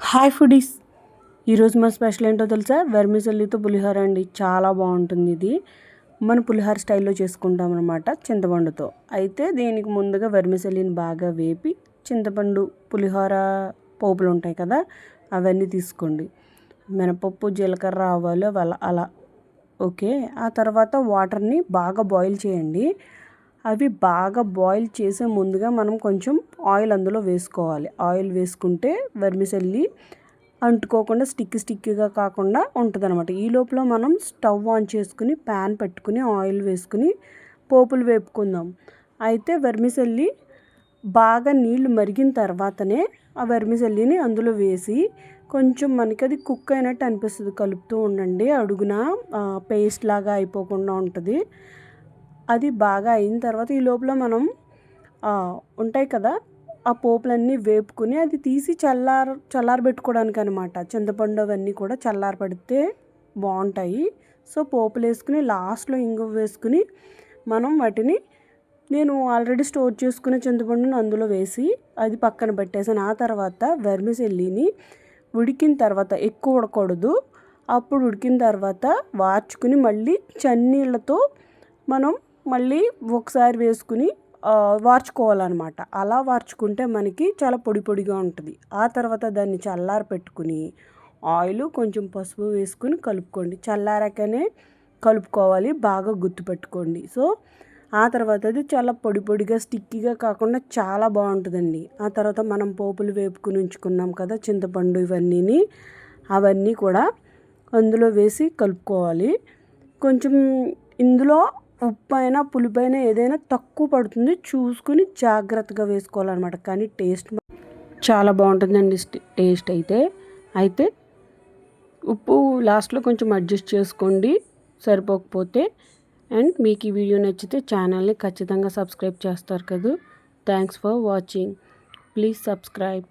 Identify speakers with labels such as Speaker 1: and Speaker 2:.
Speaker 1: Hi foodies. ఈరోజు మా special ఏంటో తెలుసా? వెర్మిసెల్లితో పులిహోర అండి. చాలా బాగుంటుంది ఇది. మన పులిహోర స్టైల్లో చేసుకుంటాం అనమాట, చింతపండుతో. అయితే దీనికి ముందుగా వెర్మిసెల్లిని బాగా వేపి చింతపండు పులిహోర పోపులు ఉంటాయి కదా, అవన్నీ తీసుకోండి. మినపప్పు, జీలకర్ర, ఆవాలు అలా ఓకే. ఆ తర్వాత వాటర్ని బాగా బాయిల్ చేయండి. అవి బాగా బాయిల్ చేసే ముందుగా మనం కొంచెం ఆయిల్ అందులో వేసుకోవాలి. ఆయిల్ వేసుకుంటే వెర్మిసెల్లి అంటుకోకుండా స్టిక్కీగా కాకుండా ఉంటుంది అనమాట. ఈ లోపల మనం స్టవ్ ఆన్ చేసుకుని ప్యాన్ పెట్టుకుని ఆయిల్ వేసుకుని పోపులు వేపుకుందాం. అయితే వెర్మిసెల్లి బాగా నీళ్లు మరిగిన తర్వాతనే ఆ వెర్మిసెల్లిని అందులో వేసి కొంచెం మనకి అది కుక్ అయినట్టు అనిపిస్తుంది. కలుపుతూ ఉండండి. అడుగున పేస్ట్ లాగా అయిపోకుండా ఉంటుంది. అది బాగా అయిన తర్వాత ఈ లోపల మనం ఉంటాయి కదా, ఆ పోపులన్నీ వేపుకుని అది తీసి చల్లారబెట్టుకోవడానికి అనమాట. చింతపండు అవన్నీ కూడా చల్లారబెడితే బాగుంటాయి. సో పోపులు వేసుకుని లాస్ట్లో ఇంగువ వేసుకుని మనం వాటిని, నేను ఆల్రెడీ స్టోర్ చేసుకునే చింతపండుని అందులో వేసి అది పక్కన పెట్టేసాను. ఆ తర్వాత వెర్మిసెల్లిని ఉడికిన తర్వాత, ఎక్కువ ఉడకూడదు, అప్పుడు ఉడికిన తర్వాత వార్చుకుని మళ్ళీ చన్నీళ్ళతో మనం మళ్ళీ ఒకసారి వేసుకుని వార్చుకోవాలన్నమాట. అలా వార్చుకుంటే మనకి చాలా పొడిగా ఉంటుంది. ఆ తర్వాత దాన్ని చల్లార పెట్టుకుని ఆయిల్ కొంచెం పసుపు వేసుకుని కలుపుకోండి. చల్లారాకనే కలుపుకోవాలి, బాగా గుర్తుపెట్టుకోండి. సో ఆ తర్వాత అది చాలా పొడిగా స్టిక్కీగా కాకుండా చాలా బాగుంటుందండి. ఆ తర్వాత మనం పోపులు వేపుకుని ఉంచుకున్నాం కదా, చింతపండు ఇవన్నీ, అవన్నీ కూడా అందులో వేసి కలుపుకోవాలి. కొంచెం ఇందులో ఉప్పు అయినా పులుపైనా ఏదైనా తక్కువ పడుతుంది, చూసుకుని జాగ్రత్తగా వేసుకోవాలన్నమాట. కానీ టేస్ట్ చాలా బాగుంటుందండి. టేస్ట్ అయితే ఉప్పు లాస్ట్లో కొంచెం అడ్జస్ట్ చేసుకోండి సరిపోకపోతే. అండ్ మీకు ఈ వీడియో నచ్చితే ఛానల్ని ఖచ్చితంగా సబ్స్క్రైబ్ చేస్తారు కదా. Thanks for watching. Please subscribe.